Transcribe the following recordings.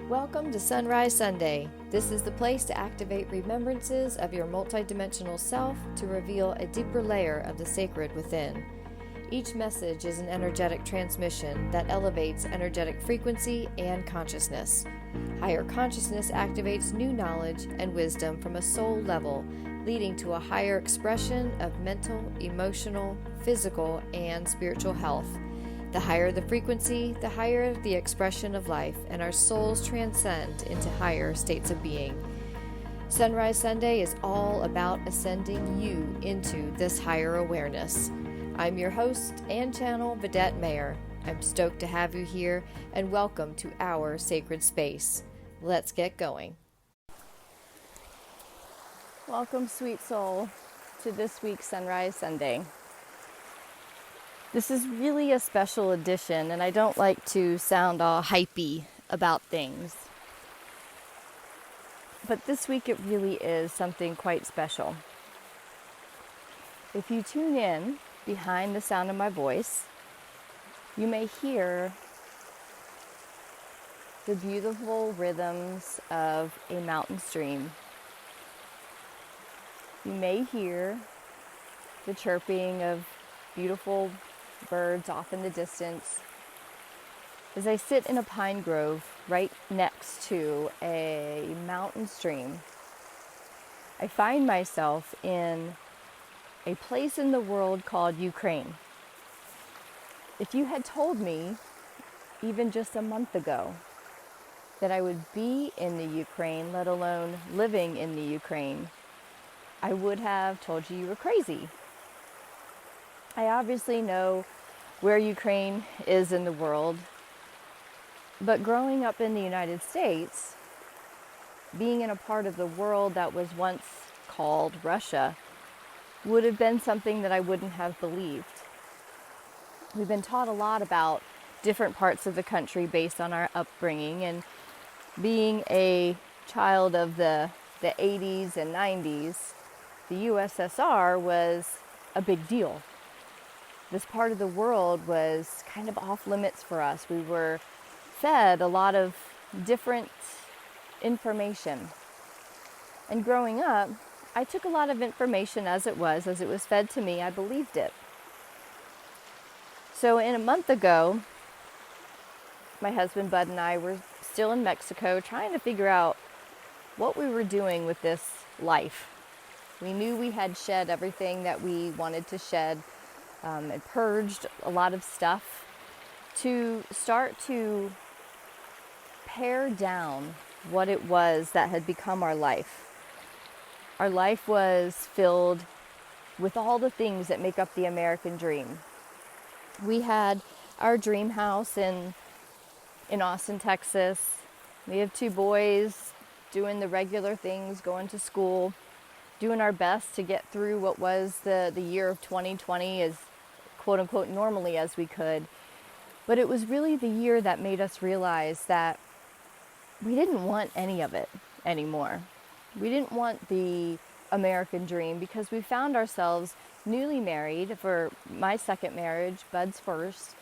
Welcome to Sunrise Sunday. This is the place to activate remembrances of your multidimensional self to reveal a deeper layer of the sacred within. Each message is an energetic transmission that elevates energetic frequency and consciousness. Higher consciousness activates new knowledge and wisdom from a soul level, leading to a higher expression of mental, emotional, physical, and spiritual health. The higher the frequency, the higher the expression of life, and our souls transcend into higher states of being. Sunrise Sunday is all about ascending you into this higher awareness. I'm your host and channel, Vidette Mayer. I'm stoked to have you here, and welcome to our sacred space. Let's get going. Welcome, sweet soul, to this week's Sunrise Sunday. This is really a special edition, and I don't like to sound all hypey about things. But this week it really is something quite special. If you tune in behind the sound of my voice, you may hear the beautiful rhythms of a mountain stream. You may hear the chirping of beautiful birds off in the distance. As I sit in a pine grove right next to a mountain stream, I find myself in a place in the world called Ukraine. If you had told me, even just a month ago, that I would be in the Ukraine, let alone living in the Ukraine, I would have told you were crazy. I obviously know where Ukraine is in the world, but growing up in the United States, being in a part of the world that was once called Russia, would have been something that I wouldn't have believed. We've been taught a lot about different parts of the country based on our upbringing, and being a child of the 80s and 90s, the USSR was a big deal. This part of the world was kind of off limits for us. We were fed a lot of different information. And growing up, I took a lot of information as it was fed to me. I believed it. So a month ago, my husband Bud and I were still in Mexico trying to figure out what we were doing with this life. We knew we had shed everything that we wanted to shed, and purged a lot of stuff to start to pare down what it was that had become our life. Our life was filled with all the things that make up the American dream. We had our dream house in Austin, Texas. We have 2 boys doing the regular things, going to school, doing our best to get through what was the year of 2020 as quote unquote normally as we could. But it was really the year that made us realize that we didn't want any of it anymore. We didn't want the American dream because we found ourselves newly married for my second marriage, Bud's first.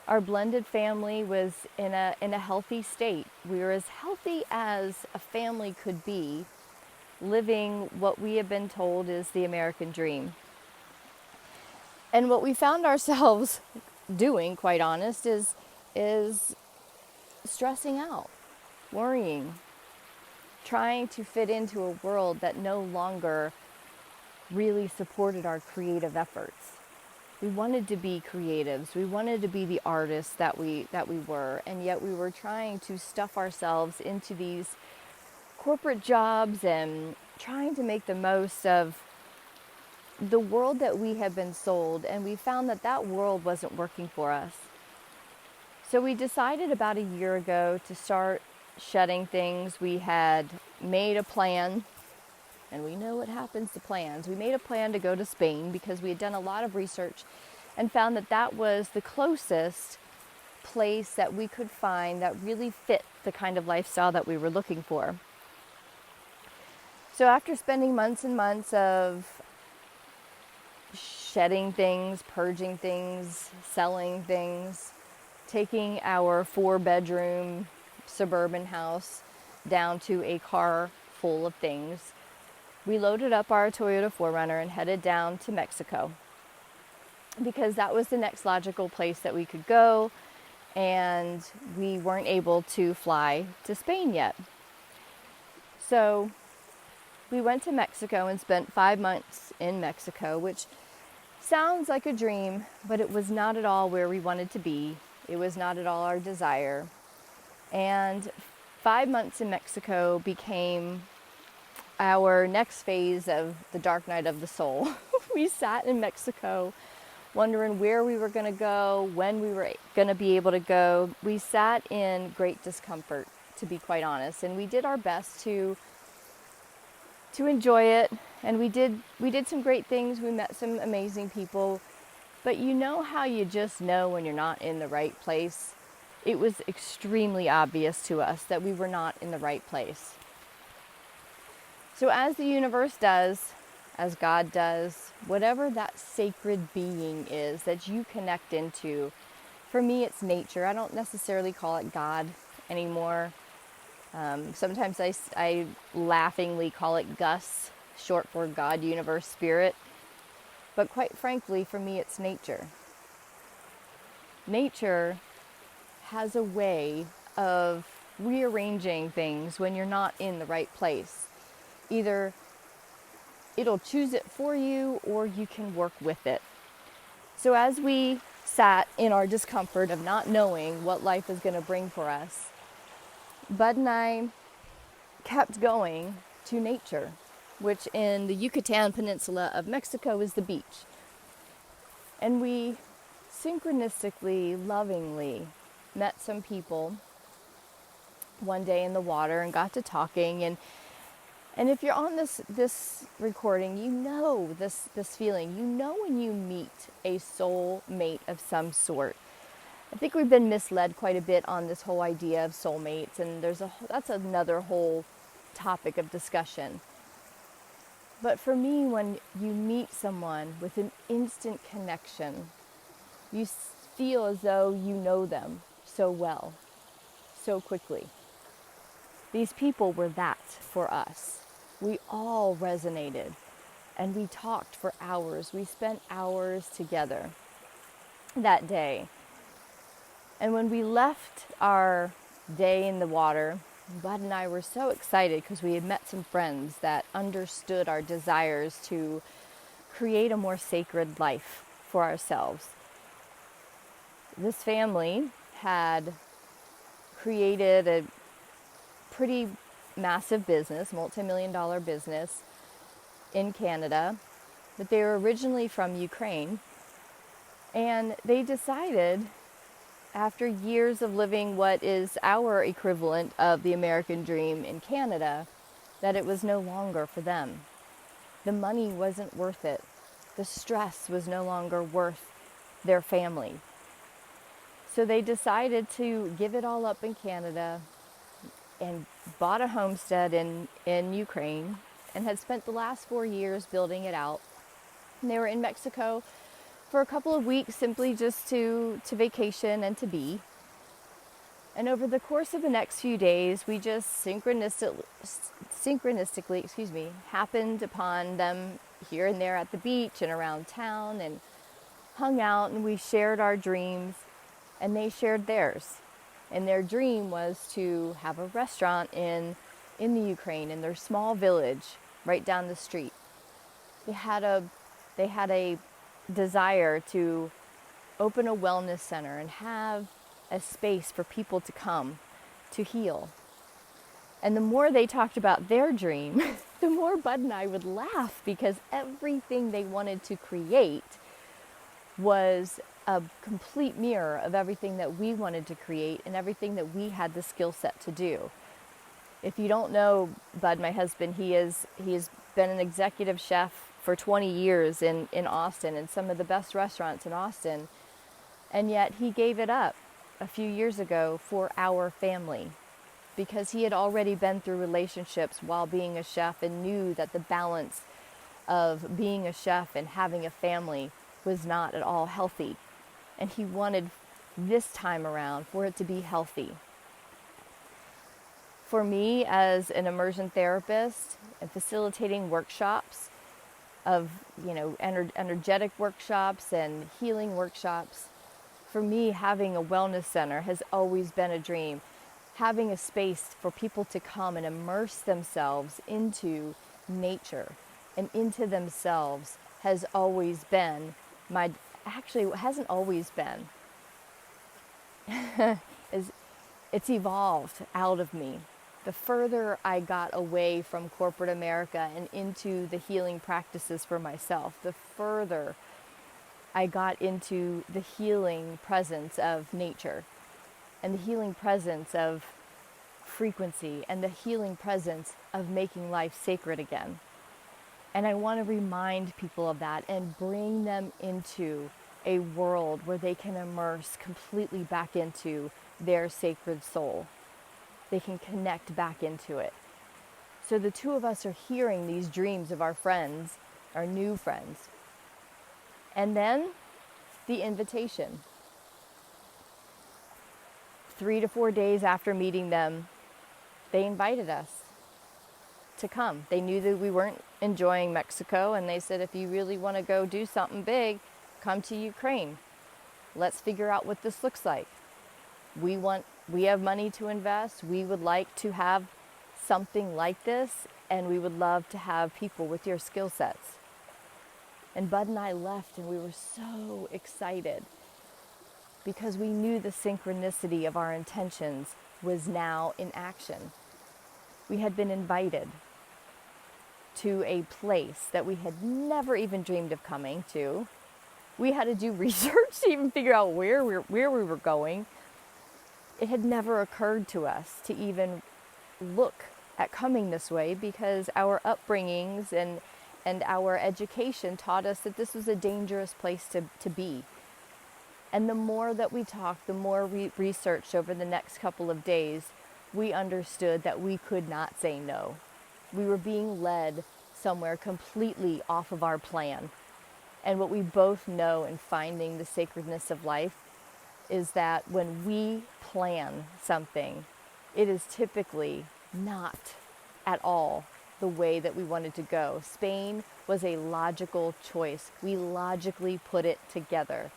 Our blended family was in a healthy state. We were as healthy as a family could be, living what we have been told is the American dream. And what we found ourselves doing, quite honest, is stressing out, worrying, trying to fit into a world that no longer really supported our creative efforts. We wanted to be creatives. We wanted to be the artists that we were, and yet we were trying to stuff ourselves into these corporate jobs and trying to make the most of the world that we had been sold, and we found that world wasn't working for us. So we decided about a year ago to start shedding things. We had made a plan, and we know what happens to plans. We made a plan to go to Spain because we had done a lot of research and found that was the closest place that we could find that really fit the kind of lifestyle that we were looking for. So after spending months and months of shedding things, purging things, selling things, taking our 4-bedroom suburban house down to a car full of things. We loaded up our Toyota 4Runner and headed down to Mexico because that was the next logical place that we could go, and we weren't able to fly to Spain yet. So we went to Mexico and spent 5 months in Mexico, which sounds like a dream, but it was not at all where we wanted to be. It was not at all our desire. And 5 months in Mexico became our next phase of the dark night of the soul. We sat in Mexico wondering where we were going to go, when we were going to be able to go. We sat in great discomfort, to be quite honest, and we did our best to enjoy it, and we did some great things. We met some amazing people, but you know how you just know when you're not in the right place? It was extremely obvious to us that we were not in the right place. So as the universe does, as God does, whatever that sacred being is that you connect into, for me it's nature. I don't necessarily call it God anymore. Sometimes I laughingly call it Gus, short for God, universe, spirit. But quite frankly, for me it's nature. Nature has a way of rearranging things when you're not in the right place. Either it'll choose it for you, or you can work with it. So as we sat in our discomfort of not knowing what life is going to bring for us, Bud and I kept going to nature, which in the Yucatan Peninsula of Mexico is the beach. And we synchronistically, lovingly met some people one day in the water and got to talking. And if you're on this recording, you know this feeling. You know when you meet a soul mate of some sort. I think we've been misled quite a bit on this whole idea of soulmates, and that's another whole topic of discussion. But for me, when you meet someone with an instant connection, you feel as though you know them so well, so quickly. These people were that for us. We all resonated, and we talked for hours. We spent hours together that day. And when we left our day in the water, Bud and I were so excited because we had met some friends that understood our desires to create a more sacred life for ourselves. This family had created a pretty massive business, multi-million-dollar business in Canada, but they were originally from Ukraine. And they decided, after years of living what is our equivalent of the American dream in Canada, that it was no longer for them. The money wasn't worth it. The stress was no longer worth their family. So they decided to give it all up in Canada and bought a homestead in Ukraine and had spent the last 4 years building it out. And they were in Mexico for a couple of weeks, simply just to vacation and to be. And over the course of the next few days, we just synchronistically, happened upon them here and there at the beach and around town, and hung out, and we shared our dreams, and they shared theirs. And their dream was to have a restaurant in the Ukraine, in their small village right down the street. They had a desire to open a wellness center and have a space for people to come to heal. And the more they talked about their dream, the more Bud and I would laugh, because everything they wanted to create was a complete mirror of everything that we wanted to create and everything that we had the skill set to do. If you don't know Bud, my husband, he has been an executive chef for 20 years in Austin, in some of the best restaurants in Austin. And yet he gave it up a few years ago for our family, because he had already been through relationships while being a chef and knew that the balance of being a chef and having a family was not at all healthy. And he wanted this time around for it to be healthy. For me, as an immersion therapist and facilitating workshops of, energetic workshops and healing workshops, for me, having a wellness center has always been a dream. Having a space for people to come and immerse themselves into nature and into themselves has always been actually, it hasn't always been. It's evolved out of me. The further I got away from corporate America and into the healing practices for myself, the further I got into the healing presence of nature and the healing presence of frequency and the healing presence of making life sacred again. And I want to remind people of that and bring them into a world where they can immerse completely back into their sacred soul. They can connect back into it. So the two of us are hearing these dreams of our friends, our new friends. And then the invitation. 3 to 4 days after meeting them, they invited us to come. They knew that we weren't enjoying Mexico, and they said, if you really want to go do something big, come to Ukraine. Let's figure out what this looks like. We have money to invest. We would like to have something like this, and we would love to have people with your skill sets. And Bud and I left, and we were so excited because we knew the synchronicity of our intentions was now in action. We had been invited to a place that we had never even dreamed of coming to. We had to do research to even figure out where we were going. It had never occurred to us to even look at coming this way because our upbringings and our education taught us that this was a dangerous place to be. And the more that we talked, the more we researched over the next couple of days, we understood that we could not say no. We were being led somewhere completely off of our plan. And what we both know in finding the sacredness of life is that when we plan something, it is typically not at all the way that we wanted to go. Spain was a logical choice. We logically put it together.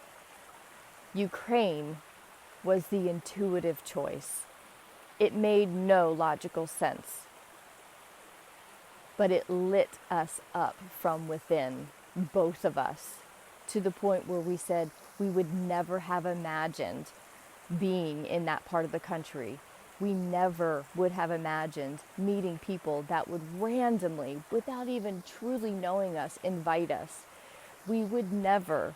Ukraine was the intuitive choice. It made no logical sense, but it lit us up from within, both of us, to the point where we said we would never have imagined being in that part of the country. We never would have imagined meeting people that would randomly, without even truly knowing us, invite us. We would never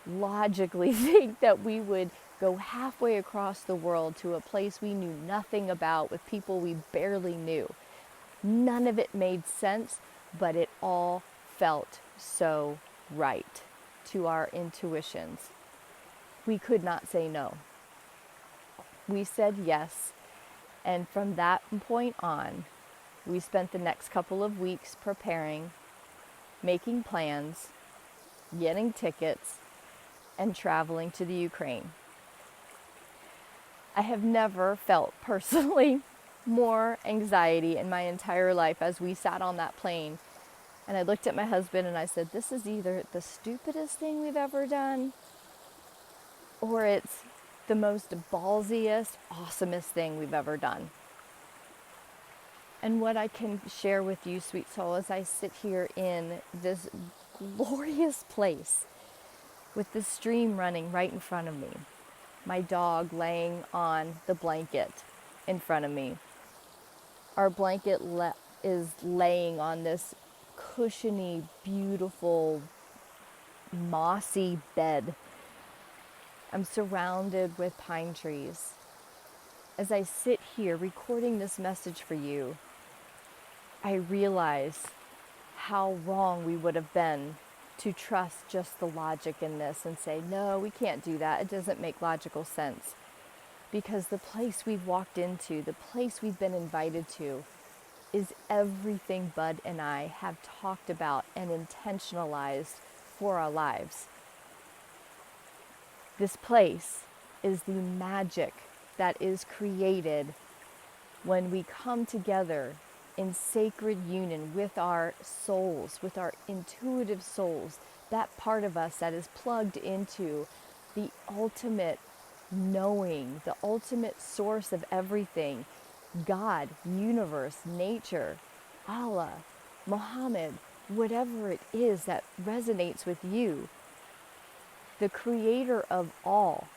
logically think that we would go halfway across the world to a place we knew nothing about with people we barely knew. None of it made sense, but it all felt so right to our intuitions. We could not say no. We said yes, and from that point on, we spent the next couple of weeks preparing, making plans, getting tickets, and traveling to the Ukraine. I have never felt personally more anxiety in my entire life as we sat on that plane. And I looked at my husband and I said, this is either the stupidest thing we've ever done, or it's the most ballsiest, awesomest thing we've ever done. And what I can share with you, sweet soul, as I sit here in this glorious place with the stream running right in front of me, my dog laying on the blanket in front of me. Our blanket is laying on this cushiony, beautiful, mossy bed. I'm surrounded with pine trees. As I sit here recording this message for you, I realize how wrong we would have been to trust just the logic in this and say, no, we can't do that. It doesn't make logical sense. Because the place we've walked into, the place we've been invited to, is everything Bud and I have talked about and intentionalized for our lives. This place is the magic that is created when we come together in sacred union with our souls, with our intuitive souls, that part of us that is plugged into the ultimate knowing, the ultimate source of everything, God, universe, nature, Allah, Muhammad, whatever it is that resonates with you, the creator of all,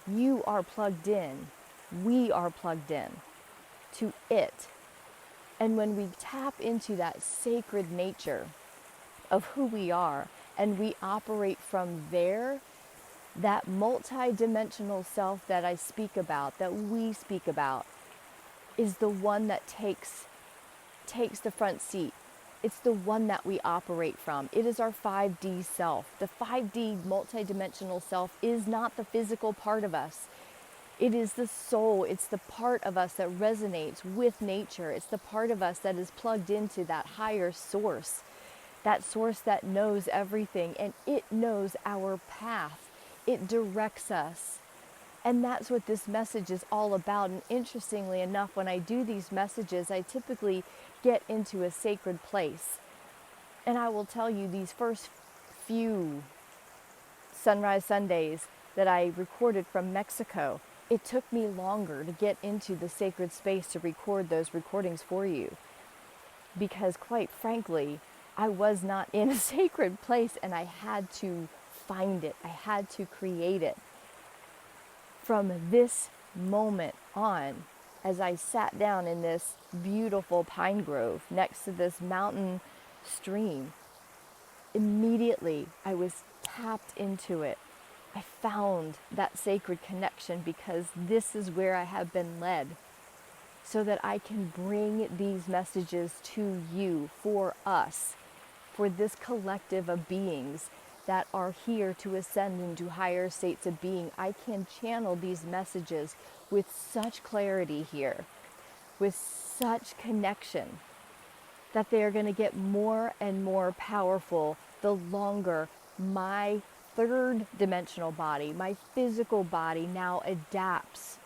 you are plugged in, we are plugged in to it. And when we tap into that sacred nature of who we are and we operate from there, that multi-dimensional self that I speak about, that we speak about, is the one that takes the front seat. It's the one that we operate from. It is our 5D self. The 5D multi-dimensional self is not the physical part of us. It is the soul. It's the part of us that resonates with nature. It's the part of us that is plugged into that higher source, that source that knows everything, and it knows our path. It directs us. And that's what this message is all about. And interestingly enough, when I do these messages, I typically get into a sacred place. And I will tell you, these first few Sunrise Sundays that I recorded from Mexico, it took me longer to get into the sacred space to record those recordings for you. Because quite frankly, I was not in a sacred place and I had to find it. I had to create it. From this moment on, as I sat down in this beautiful pine grove next to this mountain stream, immediately I was tapped into it. I found that sacred connection because this is where I have been led, so that I can bring these messages to you, for us, for this collective of beings that are here to ascend into higher states of being. I can channel these messages with such clarity here, with such connection, that they are going to get more and more powerful the longer my third dimensional body, my physical body, now adapts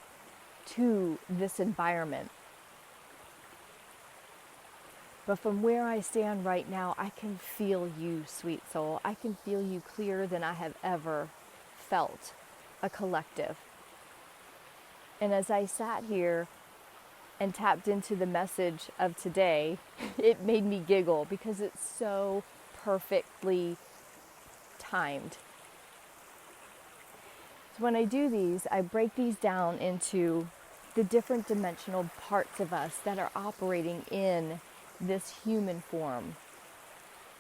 to this environment. But from where I stand right now, I can feel you, sweet soul. I can feel you clearer than I have ever felt a collective. And as I sat here and tapped into the message of today, it made me giggle because it's so perfectly timed. So when I do these, I break these down into the different dimensional parts of us that are operating in this human form.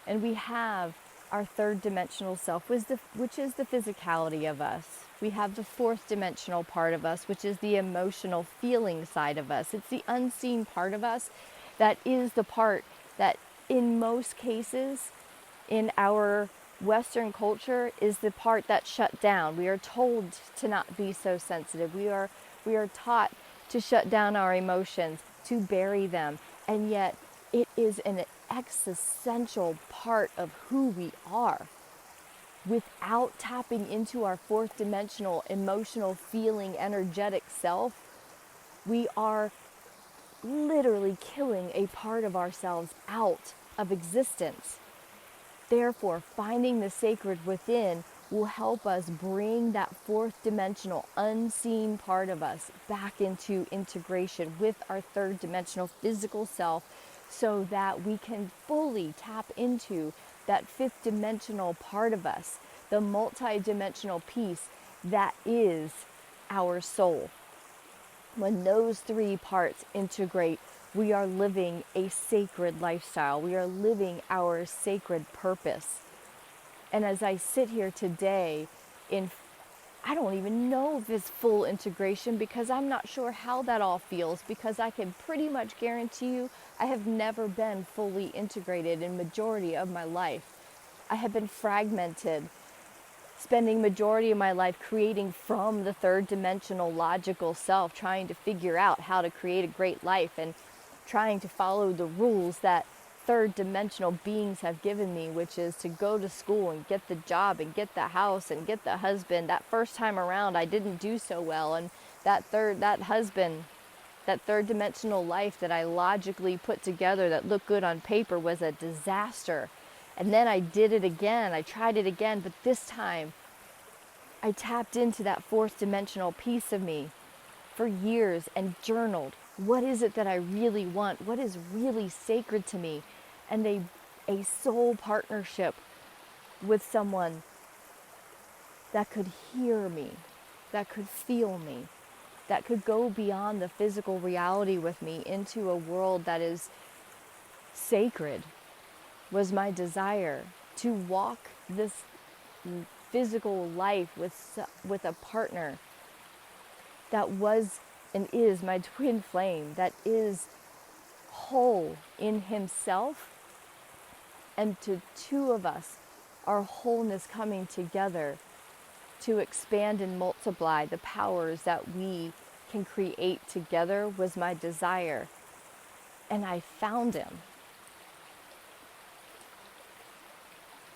And we have our third dimensional self, which is the physicality of us. We have the fourth dimensional part of us, which is the emotional feeling side of us. It's the unseen part of us that is the part that in most cases in our Western culture is the part that's shut down. We are told to not be so sensitive. We are taught to shut down our emotions, to bury them, and yet it is an existential part of who we are. Without tapping into our fourth dimensional, emotional, feeling, energetic self, we are literally killing a part of ourselves out of existence. Therefore, finding the sacred within will help us bring that fourth dimensional, unseen part of us back into integration with our third dimensional physical self, so that we can fully tap into that fifth dimensional part of us, the multi-dimensional piece that is our soul. When those three parts integrate, we are living a sacred lifestyle. We are living our sacred purpose. And as I sit here today I don't even know if it's full integration, because I'm not sure how that all feels, because I can pretty much guarantee you I have never been fully integrated in majority of my life. I have been fragmented, spending majority of my life creating from the third dimensional logical self, trying to figure out how to create a great life and trying to follow the rules that third dimensional beings have given me, which is to go to school and get the job and get the house and get the husband. That first time around I didn't do so well, and that husband That third dimensional life that I logically put together that looked good on paper was a disaster. And then I did it again. I tried it again, but this time I tapped into that fourth dimensional piece of me for years and journaled. What is it that I really want? What is really sacred to me? And a soul partnership with someone that could hear me, that could feel me, that could go beyond the physical reality with me into a world that is sacred, was my desire. To walk this physical life with a partner that was and is my twin flame, that is whole in himself, and to two of us, our wholeness coming together to expand and multiply the powers that we can create together was my desire. And I found him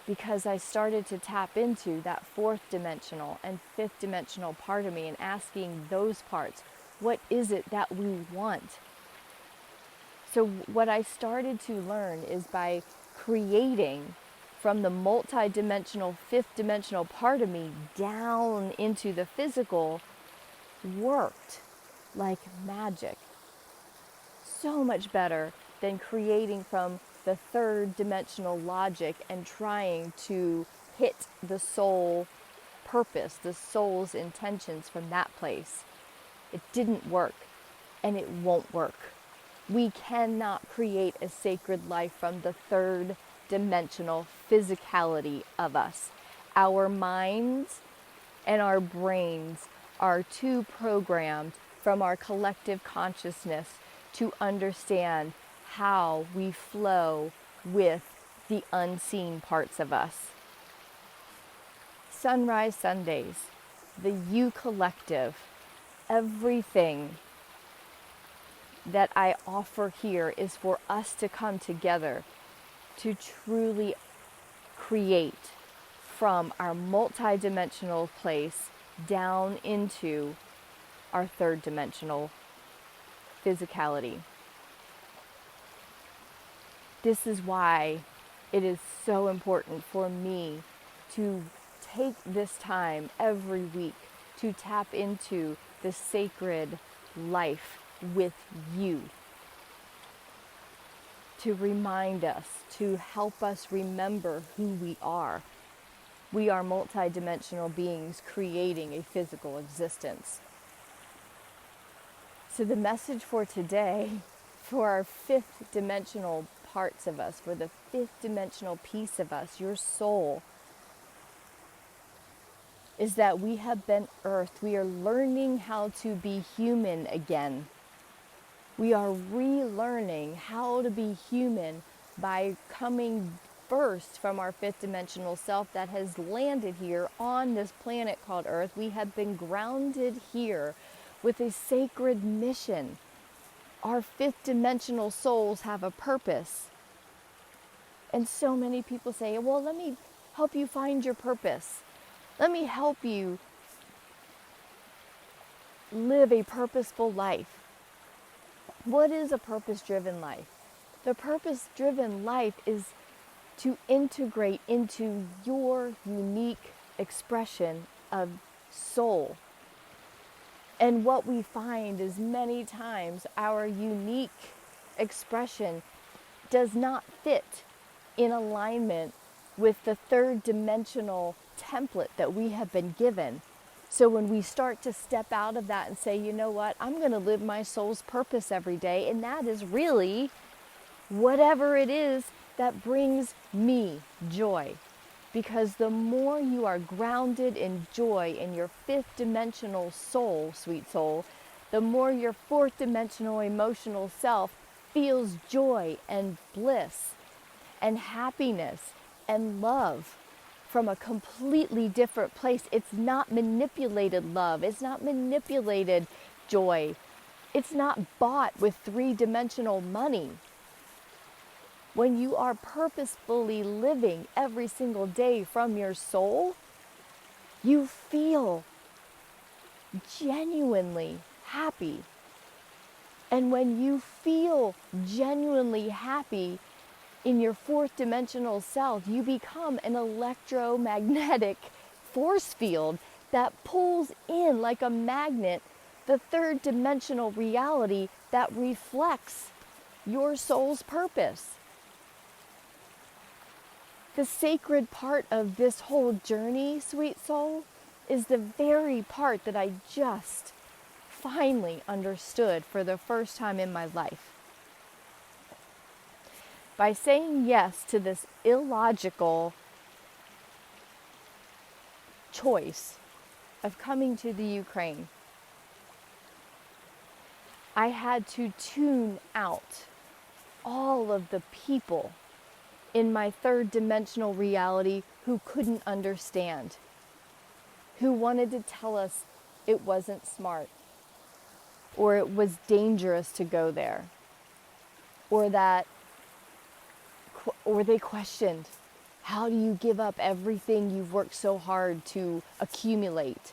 because I started to tap into that fourth dimensional and fifth dimensional part of me and asking those parts, what is it that we want? So what I started to learn is by creating from the multi-dimensional, fifth dimensional part of me down into the physical worked like magic. So much better than creating from the third dimensional logic and trying to hit the soul purpose, the soul's intentions from that place. It didn't work, and it won't work. We cannot create a sacred life from the third dimensional physicality of us. Our minds and our brains are too programmed from our collective consciousness to understand how we flow with the unseen parts of us. Sunrise Sundays, the You Collective, everything that I offer here is for us to come together to truly create from our multidimensional place down into our third dimensional physicality. This is why it is so important for me to take this time every week to tap into the sacred life with you, to remind us, to help us remember who we are. We are multidimensional beings creating a physical existence. So the message for today, for our fifth dimensional parts of us, for the fifth dimensional piece of us, your soul, is that we have been earthed. We are learning how to be human again. We are relearning how to be human by coming first from our fifth dimensional self that has landed here on this planet called Earth. We have been grounded here with a sacred mission. Our fifth dimensional souls have a purpose. And so many people say, well, let me help you find your purpose. Let me help you live a purposeful life. What is a purpose-driven life? The purpose-driven life is to integrate into your unique expression of soul. And what we find is many times our unique expression does not fit in alignment with the third dimensional template that we have been given. So when we start to step out of that and say, you know what, I'm going to live my soul's purpose every day, and that is really whatever it is that brings me joy. Because the more you are grounded in joy in your fifth dimensional soul, sweet soul, the more your fourth dimensional emotional self feels joy and bliss and happiness and love from a completely different place. It's not manipulated love. It's not manipulated joy. It's not bought with three-dimensional money. When you are purposefully living every single day from your soul, you feel genuinely happy. And when you feel genuinely happy in your fourth dimensional self, you become an electromagnetic force field that pulls in like a magnet the third dimensional reality that reflects your soul's purpose. The sacred part of this whole journey, sweet soul, is the very part that I just finally understood for the first time in my life. By saying yes to this illogical choice of coming to the Ukraine, I had to tune out all of the people in my third dimensional reality who couldn't understand, who wanted to tell us it wasn't smart, or it was dangerous to go there, or they questioned, how do you give up everything you've worked so hard to accumulate?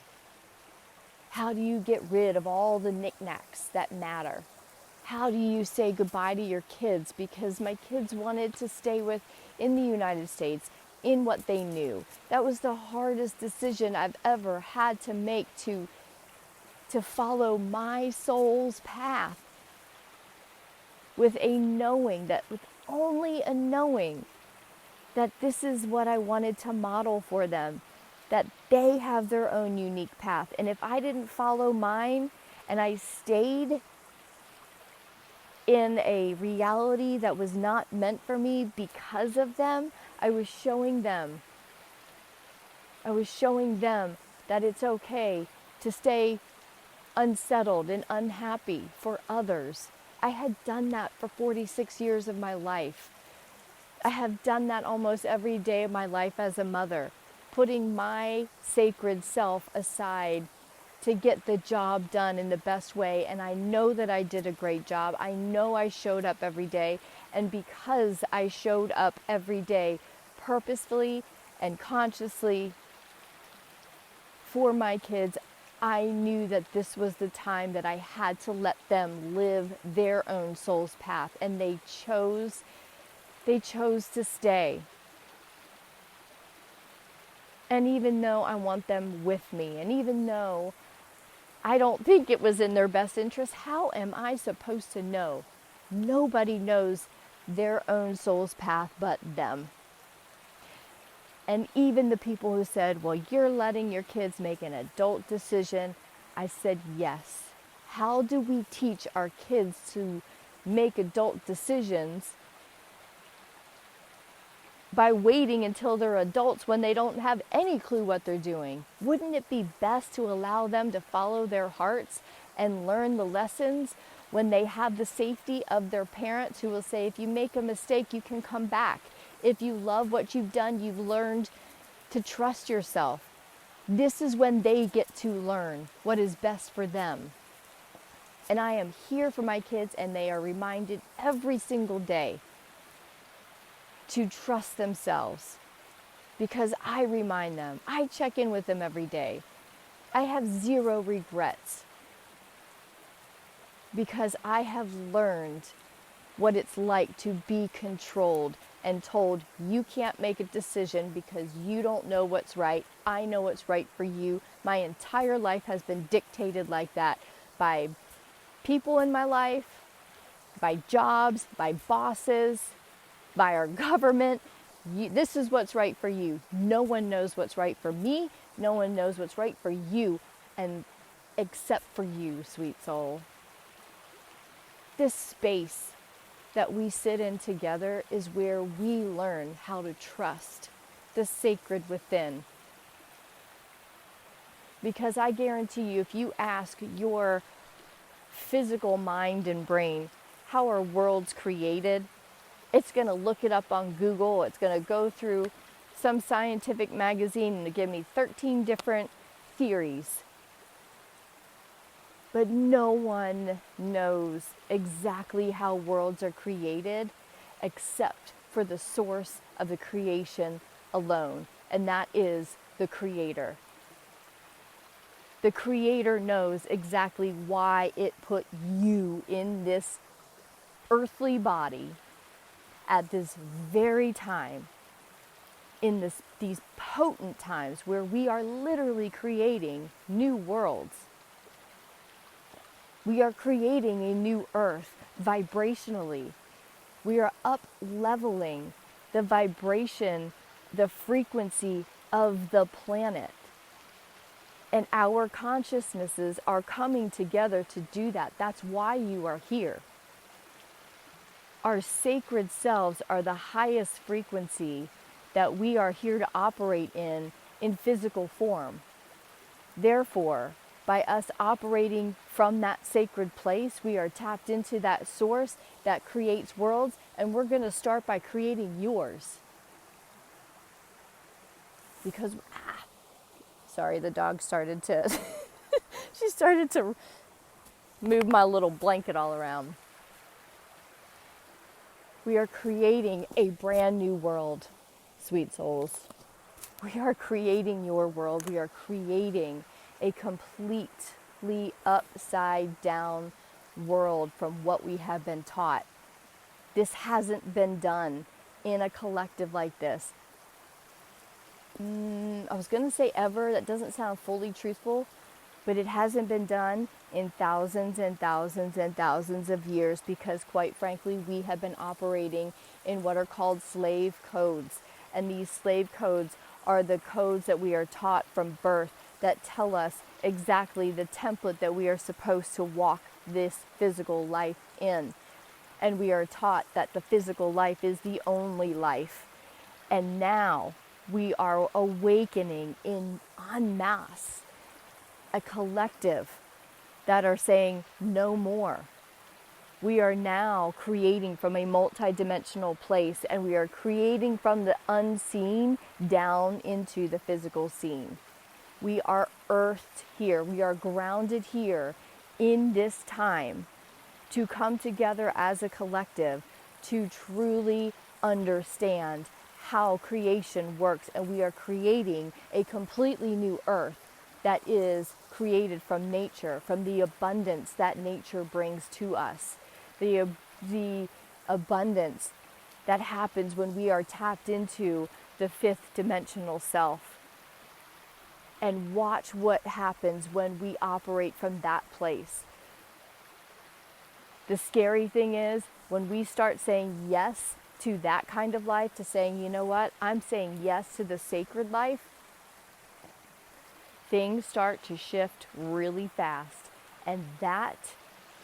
How do you get rid of all the knickknacks that matter? How do you say goodbye to your kids? Because my kids wanted to stay in the United States, in what they knew. That was the hardest decision I've ever had to make, to follow my soul's path with only a knowing that this is what I wanted to model for them, that they have their own unique path. And if I didn't follow mine and I stayed in a reality that was not meant for me because of them, I was showing them that it's okay to stay unsettled and unhappy for others. I had done that for 46 years of my life. I have done that almost every day of my life as a mother, putting my sacred self aside to get the job done in the best way. And I know that I did a great job. I know I showed up every day. And because I showed up every day purposefully and consciously for my kids, I knew that this was the time that I had to let them live their own soul's path. And they chose to stay. And even though I want them with me, and even though I don't think it was in their best interest, how am I supposed to know? Nobody knows their own soul's path but them. And even the people who said, well, you're letting your kids make an adult decision, I said, yes. How do we teach our kids to make adult decisions by waiting until they're adults when they don't have any clue what they're doing? Wouldn't it be best to allow them to follow their hearts and learn the lessons when they have the safety of their parents who will say, if you make a mistake, you can come back. If you love what you've done, you've learned to trust yourself. This is when they get to learn what is best for them. And I am here for my kids, and they are reminded every single day to trust themselves, because I remind them. I check in with them every day. I have zero regrets because I have learned what it's like to be controlled and told, you can't make a decision because you don't know what's right. I know what's right for you. My entire life has been dictated like that by people in my life, by jobs, by bosses, by our government. This is what's right for you. No one knows what's right for me. No one knows what's right for you, and except for you, sweet soul. This space that we sit in together is where we learn how to trust the sacred within. Because I guarantee you, if you ask your physical mind and brain, how are worlds created? It's going to look it up on Google. It's going to go through some scientific magazine and give me 13 different theories. But no one knows exactly how worlds are created except for the source of the creation alone, and that is the Creator. The Creator knows exactly why it put you in this earthly body at this very time, in these potent times where we are literally creating new worlds. We are creating a new earth vibrationally. We are up leveling the vibration, the frequency of the planet. And our consciousnesses are coming together to do that. That's why you are here. Our sacred selves are the highest frequency that we are here to operate in physical form. Therefore, by us operating from that sacred place, we are tapped into that source that creates worlds, and we're going to start by creating yours. Because, sorry, the dog started to, she started to move my little blanket all around. We are creating a brand new world, sweet souls. We are creating your world. We are creating a completely upside down world from what we have been taught. This hasn't been done in a collective like this. I was going to say ever. That doesn't sound fully truthful, but it hasn't been done in thousands and thousands and thousands of years, because quite frankly, we have been operating in what are called slave codes. And these slave codes are the codes that we are taught from birth that tell us exactly the template that we are supposed to walk this physical life in. And we are taught that the physical life is the only life. And now we are awakening en masse, a collective that are saying no more. We are now creating from a multidimensional place, and we are creating from the unseen down into the physical scene. We are earthed here. We are grounded here in this time to come together as a collective to truly understand how creation works. And we are creating a completely new earth that is created from nature, from the abundance that nature brings to us. The abundance that happens when we are tapped into the fifth dimensional self. And watch what happens when we operate from that place. The scary thing is when we start saying yes to that kind of life, to saying, you know what, I'm saying yes to the sacred life, things start to shift really fast. And that,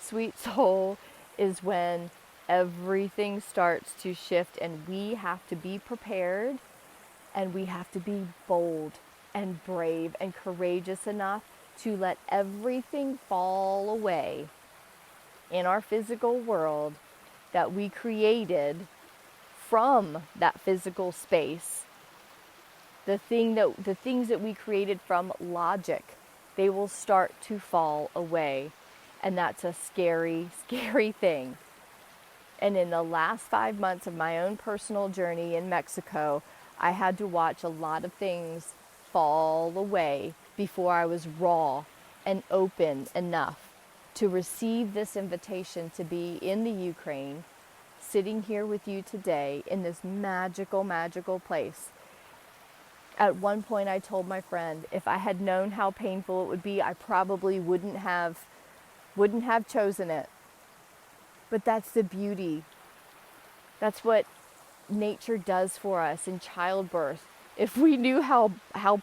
sweet soul, is when everything starts to shift, and we have to be prepared, and we have to be bold and brave and courageous enough to let everything fall away in our physical world that we created from that physical space. The things that we created from logic, they will start to fall away. And that's a scary, scary thing. And in the last 5 months of my own personal journey in Mexico, I had to watch a lot of things fall away before I was raw and open enough to receive this invitation to be in the Ukraine, sitting here with you today in this magical, magical place. At one point I told my friend, if I had known how painful it would be, I probably wouldn't have chosen it. But that's the beauty. That's what nature does for us in childbirth. If we knew how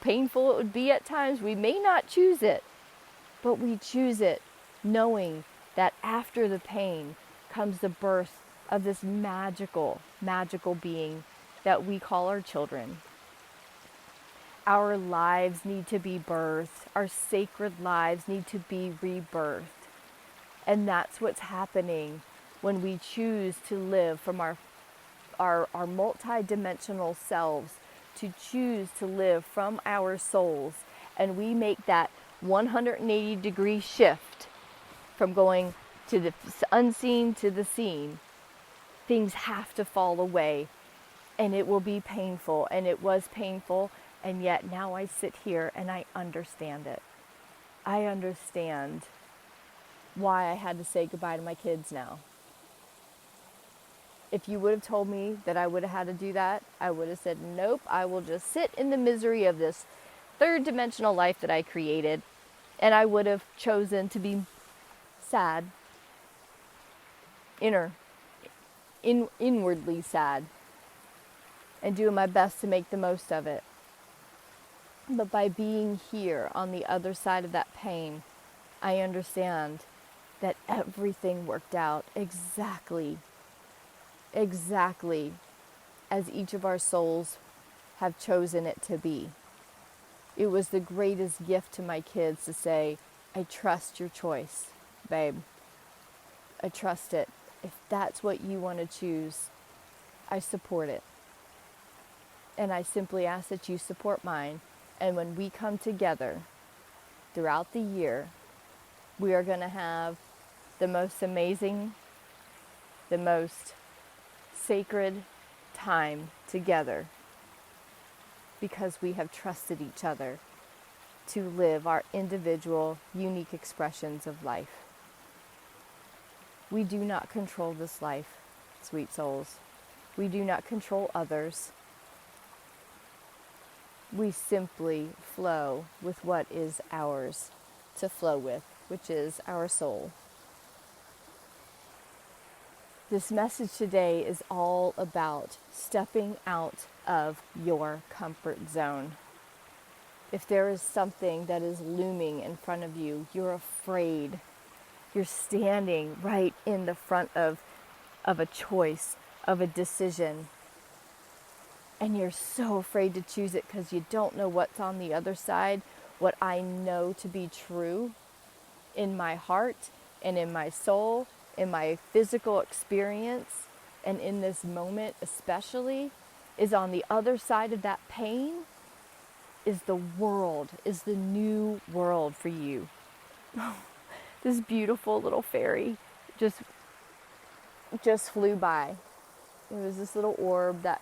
painful it would be at times, we may not choose it. But we choose it knowing that after the pain comes the birth of this magical, magical being that we call our children. Our lives need to be birthed. Our sacred lives need to be rebirthed. And that's what's happening when we choose to live from our multi-dimensional selves, to choose to live from our souls. And we make that 180-degree shift from going to the unseen to the seen. Things have to fall away, and it will be painful, and it was painful, and yet now I sit here and I understand it. I understand why I had to say goodbye to my kids now. If you would have told me that I would have had to do that, I would have said, nope, I will just sit in the misery of this third dimensional life that I created, and I would have chosen to be sad, inwardly sad, and doing my best to make the most of it. But by being here on the other side of that pain, I understand that everything worked out exactly as each of our souls have chosen it to be. It was the greatest gift to my kids to say, I trust your choice, babe. I trust it. If that's what you want to choose, I support it. And I simply ask that you support mine. And when we come together throughout the year, we are going to have the most amazing, the most sacred time together, because we have trusted each other to live our individual, unique expressions of life. We do not control this life, sweet souls. We do not control others. We simply flow with what is ours to flow with, which is our soul. This message today is all about stepping out of your comfort zone. If there is something that is looming in front of you, you're afraid. You're standing right in the front of a choice, of a decision. And you're so afraid to choose it because you don't know what's on the other side. What I know to be true in my heart and in my soul, in my physical experience, and in this moment especially, is on the other side of that pain is the world, is the new world for you. This beautiful little fairy just flew by. It was this little orb that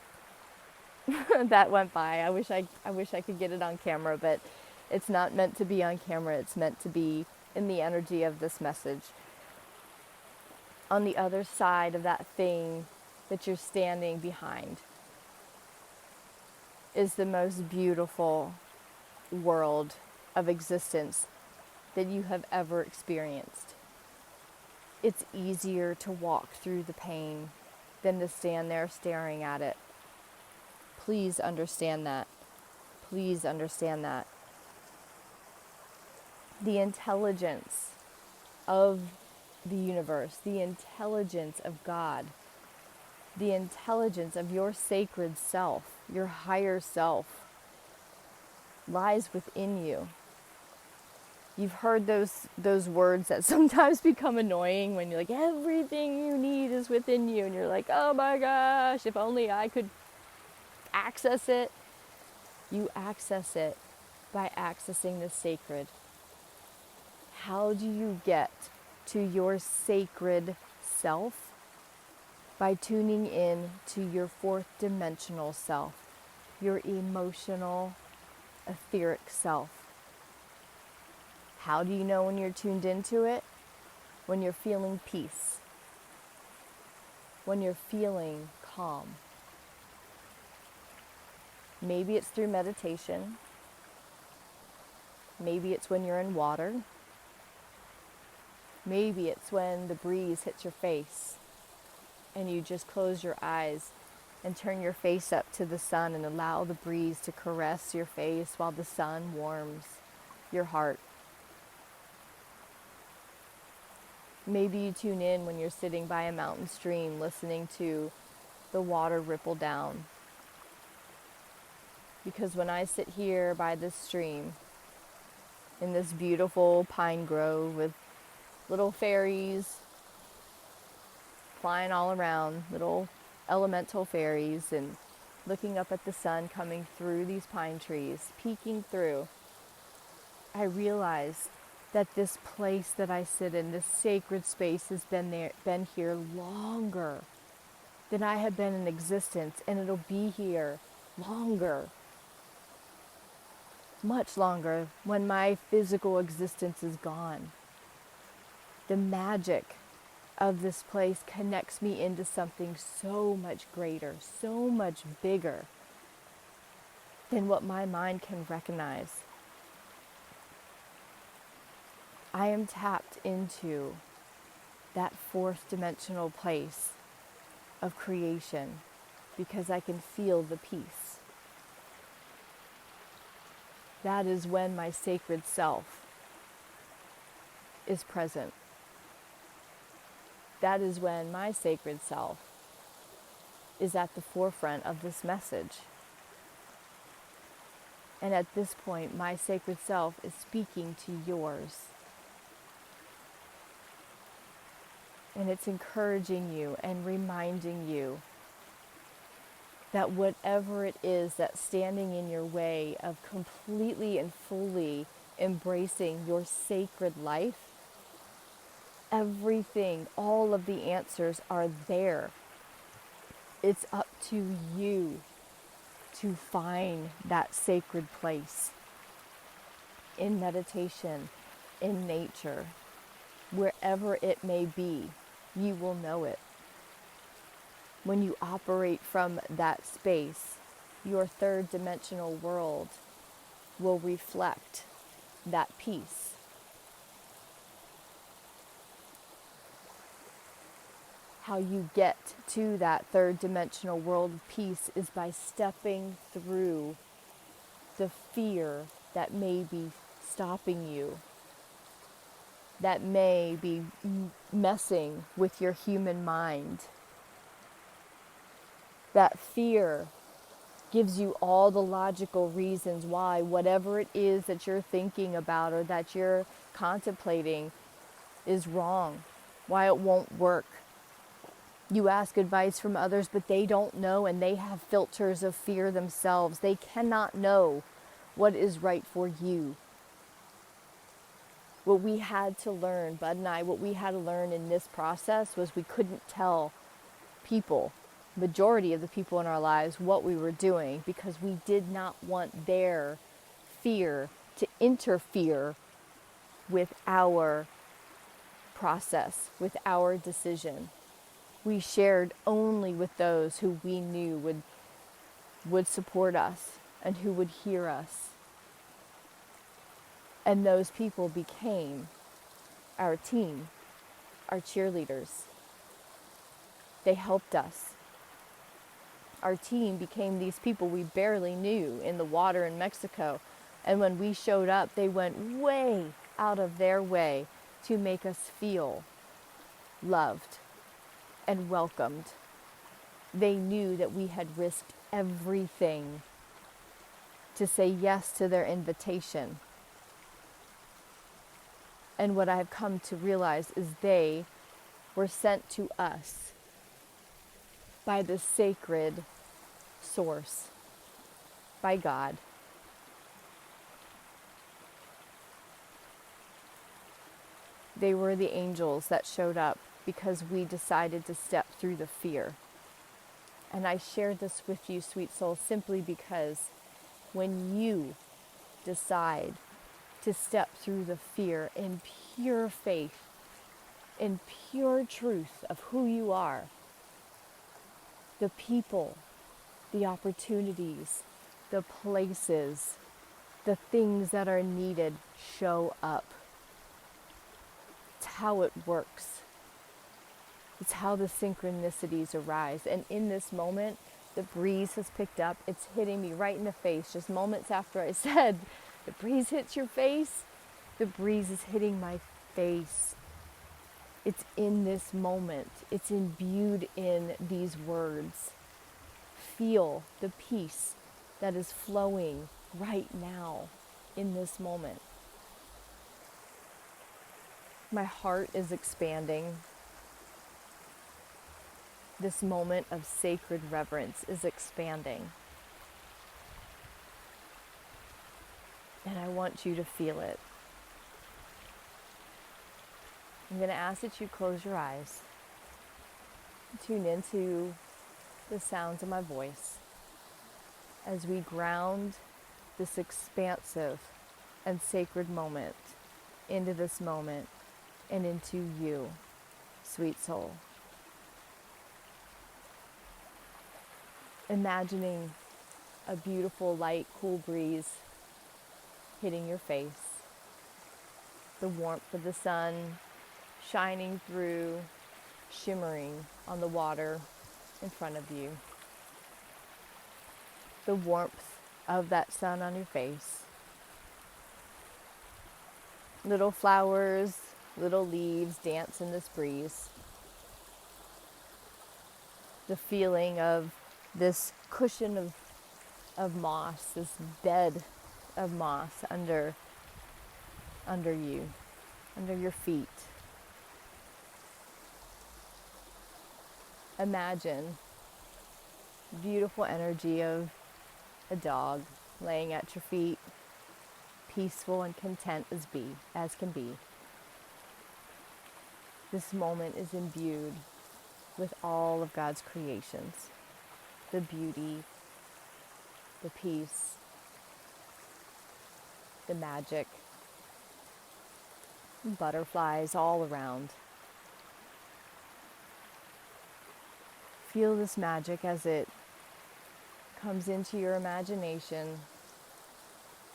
that went by. I wish I could get it on camera, but it's not meant to be on camera. It's meant to be in the energy of this message. On the other side of that thing that you're standing behind is the most beautiful world of existence that you have ever experienced. It's easier to walk through the pain than to stand there staring at it. Please understand that. Please understand that. The intelligence of the universe, the intelligence of God, the intelligence of your sacred self, your higher self, lies within you. You've heard those words that sometimes become annoying when you're like, everything you need is within you. And you're like, oh my gosh, if only I could access it. You access it by accessing the sacred. How do you get to your sacred self? By tuning in to your fourth dimensional self, your emotional, etheric self. How do you know when you're tuned into it? When you're feeling peace. When you're feeling calm. Maybe it's through meditation. Maybe it's when you're in water. Maybe it's when the breeze hits your face and you just close your eyes and turn your face up to the sun and allow the breeze to caress your face while the sun warms your heart. Maybe you tune in when you're sitting by a mountain stream listening to the water ripple down. Because when I sit here by this stream, in this beautiful pine grove with little fairies flying all around, little elemental fairies, and looking up at the sun coming through these pine trees, peeking through, I realize that this place that I sit in, this sacred space, has been here longer than I have been in existence, and it'll be here longer. much longer when my physical existence is gone. The magic of this place connects me into something so much greater, so much bigger than what my mind can recognize. I am tapped into that fourth dimensional place of creation because I can feel the peace. That is when my sacred self is present. That is when my sacred self is at the forefront of this message. And at this point, my sacred self is speaking to yours. And it's encouraging you and reminding you that whatever it is that's standing in your way of completely and fully embracing your sacred life, everything, all of the answers are there. It's up to you to find that sacred place in meditation, in nature, wherever it may be, you will know it. When you operate from that space, your third dimensional world will reflect that peace. How you get to that third dimensional world of peace is by stepping through the fear that may be stopping you, that may be messing with your human mind. That fear gives you all the logical reasons why whatever it is that you're thinking about or that you're contemplating is wrong, why it won't work. You ask advice from others, but they don't know, and they have filters of fear themselves. They cannot know what is right for you. What we had to learn, Bud and I, what we had to learn in this process was we couldn't tell people, majority of the people in our lives, what we were doing because we did not want their fear to interfere with our process, with our decision. We shared only with those who we knew would support us and who would hear us. And those people became our team, our cheerleaders. They helped us. Our team became these people we barely knew in the water in Mexico. And when we showed up, they went way out of their way to make us feel loved and welcomed. They knew that we had risked everything to say yes to their invitation. And what I have come to realize is they were sent to us by the sacred source, by God. They were the angels that showed up because we decided to step through the fear. And I share this with you, sweet soul, simply because when you decide to step through the fear in pure faith, in pure truth of who you are, the people, the opportunities, the places, the things that are needed show up. It's how it works. It's how the synchronicities arise. And in this moment, the breeze has picked up. It's hitting me right in the face. Just moments after I said, the breeze hits your face, the breeze is hitting my face. It's in this moment. It's imbued in these words. Feel the peace that is flowing right now in this moment. My heart is expanding. This moment of sacred reverence is expanding. And I want you to feel it. I'm going to ask that you close your eyes. Tune into the sounds of my voice as we ground this expansive and sacred moment into this moment and into you, sweet soul. Imagining a beautiful, light, cool breeze hitting your face, the warmth of the sun shining through, shimmering on the water in front of you, the warmth of that sun on your face, little flowers, little leaves dance in this breeze, the feeling of this cushion of moss, this bed of moss under you, under your feet. Imagine beautiful energy of a dog laying at your feet, peaceful and content as can be. This moment is imbued with all of God's creations, the beauty, the peace, the magic, butterflies all around. Feel this magic as it comes into your imagination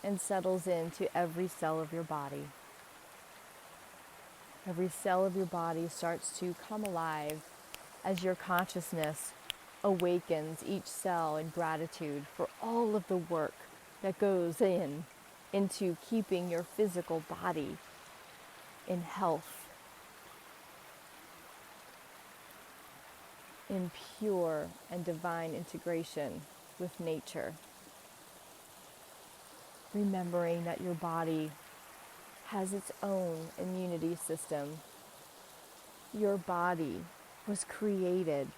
and settles into every cell of your body. Every cell of your body starts to come alive as your consciousness awakens each cell in gratitude for all of the work that goes into keeping your physical body in health, in pure and divine integration with nature. Remembering that your body has its own immunity system. Your body was created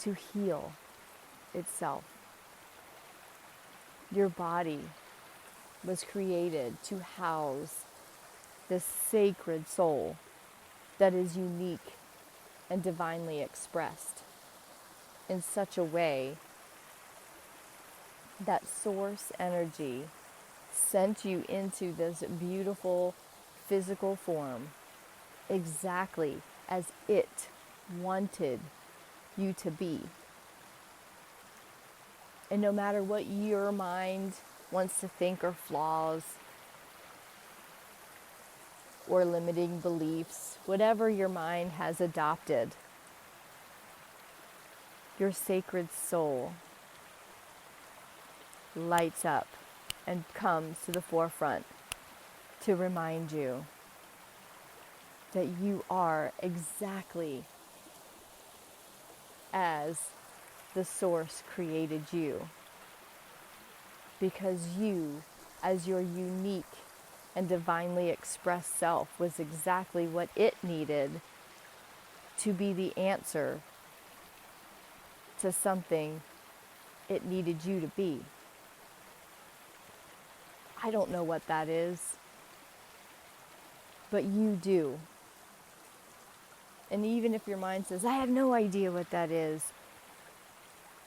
to heal itself. Your body was created to house this sacred soul that is unique and divinely expressed in such a way that source energy sent you into this beautiful physical form exactly as it wanted you to be. And no matter what your mind wants to think are flaws or limiting beliefs, whatever your mind has adopted, your sacred soul lights up and comes to the forefront to remind you that you are exactly as the source created you, because you, as your unique and divinely expressed self, was exactly what it needed to be the answer to something it needed you to be. I don't know what that is, but you do. And even if your mind says, I have no idea what that is,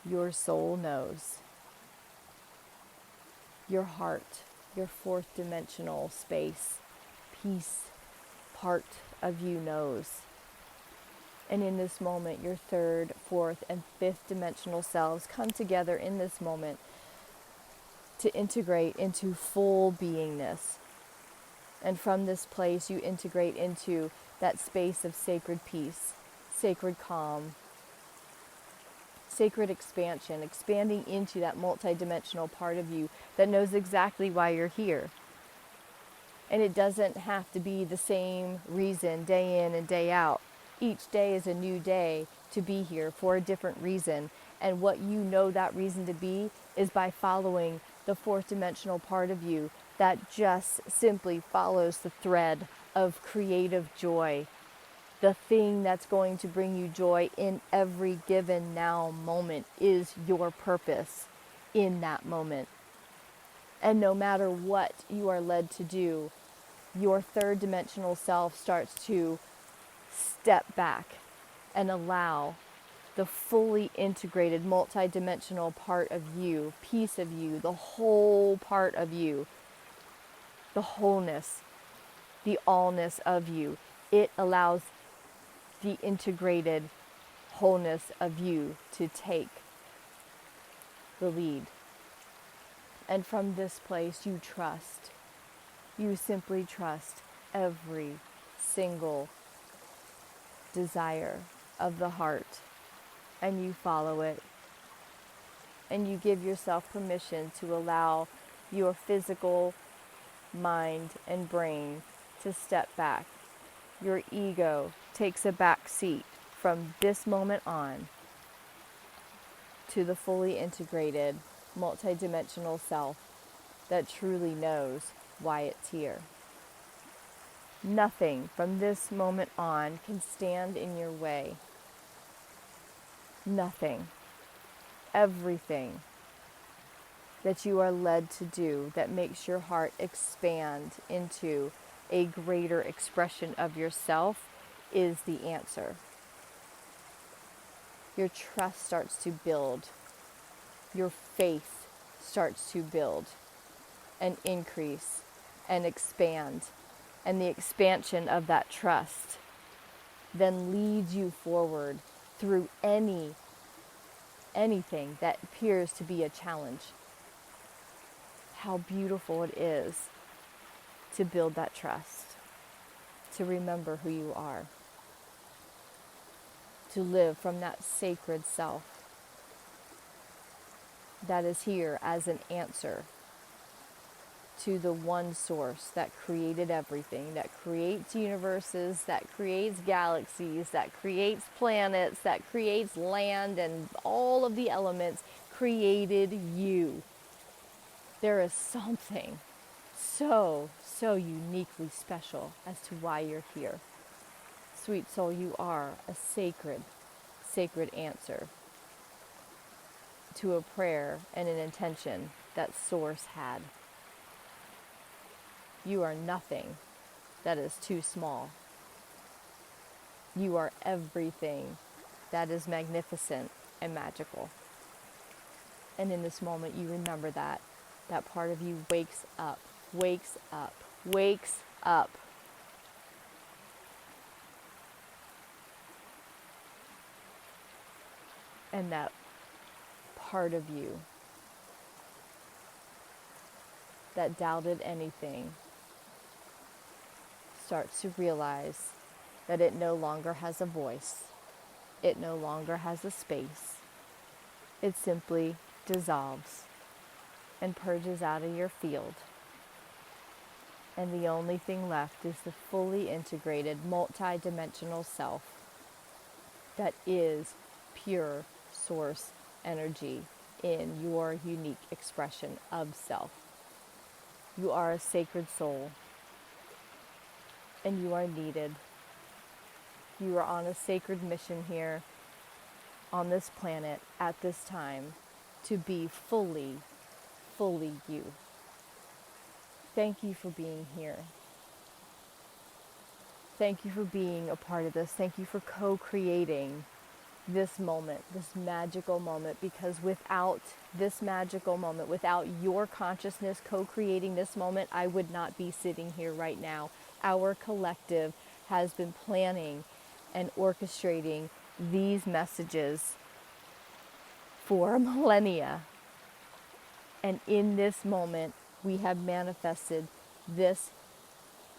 your soul knows. Your heart, your fourth dimensional space, peace, part of you knows. And in this moment, your third, fourth, and fifth dimensional selves come together in this moment to integrate into full beingness. And from this place, you integrate into that space of sacred peace, sacred calm, sacred expansion, expanding into that multidimensional part of you that knows exactly why you're here. And it doesn't have to be the same reason day in and day out. Each day is a new day to be here for a different reason. And what you know that reason to be is by following the fourth dimensional part of you that just simply follows the thread of creative joy. The thing that's going to bring you joy in every given now moment is your purpose in that moment. And no matter what you are led to do, your third dimensional self starts to step back and allow the fully integrated, multi-dimensional part of you, piece of you, the whole part of you, the wholeness, the allness of you. It allows the integrated wholeness of you to take the lead. And from this place, you trust. You simply trust every single desire of the heart, and you follow it. And you give yourself permission to allow your physical mind and brain to step back. Your ego takes a back seat from this moment on to the fully integrated, multidimensional self that truly knows why it's here. Nothing from this moment on can stand in your way. Nothing. Everything that you are led to do that makes your heart expand into a greater expression of yourself is the answer. Your trust starts to build. Your faith starts to build and increase and expand. And the expansion of that trust then leads you forward through anything that appears to be a challenge. How beautiful it is to build that trust, to remember who you are, to live from that sacred self that is here as an answer to the one source that created everything, that creates universes, that creates galaxies, that creates planets, that creates land and all of the elements, created you. There is something so uniquely special as to why you're here. Sweet soul, you are a sacred answer to a prayer and an intention that Source had. You are nothing that is too small. You are everything that is magnificent and magical. And in this moment, you remember that part of you wakes up. And that part of you that doubted anything starts to realize that it no longer has a voice. It no longer has a space. It simply dissolves and purges out of your field. And the only thing left is the fully integrated, multi-dimensional self that is pure source energy in your unique expression of self. You are a sacred soul, and you are needed. You are on a sacred mission here on this planet at this time to be fully you. Thank you for being here. Thank you for being a part of this. Thank you for co-creating this moment, this magical moment, because without this magical moment, without your consciousness co-creating this moment, I would not be sitting here right now. Our collective has been planning and orchestrating these messages for millennia. And in this moment, we have manifested this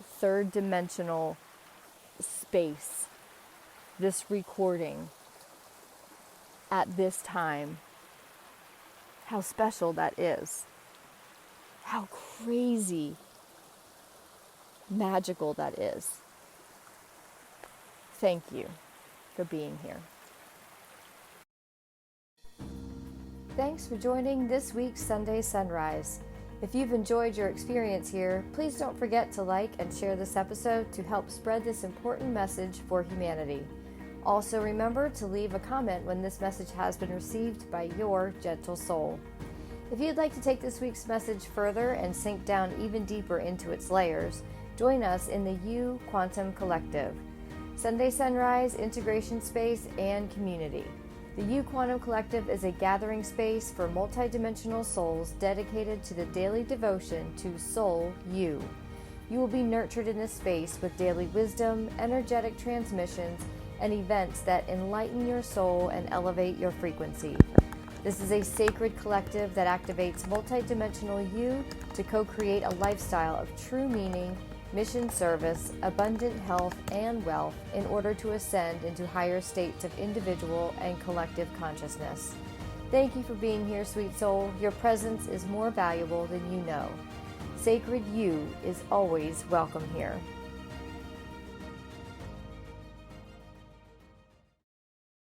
third dimensional space, this recording at this time. How special that is. How crazy magical that is. Thank you for being here. Thanks for joining this week's Sunday Sunrise. If you've enjoyed your experience here, please don't forget to like and share this episode to help spread this important message for humanity. Also remember to leave a comment when this message has been received by your gentle soul. If you'd like to take this week's message further and sink down even deeper into its layers, join us in the You Quantum Collective, Sunday Sunrise, Integration Space, and Community. The U Quantum Collective is a gathering space for multidimensional souls dedicated to the daily devotion to Soul U. You will be nurtured in this space with daily wisdom, energetic transmissions, and events that enlighten your soul and elevate your frequency. This is a sacred collective that activates multidimensional you to co-create a lifestyle of true meaning, mission service, abundant health, and wealth in order to ascend into higher states of individual and collective consciousness. Thank you for being here, sweet soul. Your presence is more valuable than you know. Sacred You is always welcome here.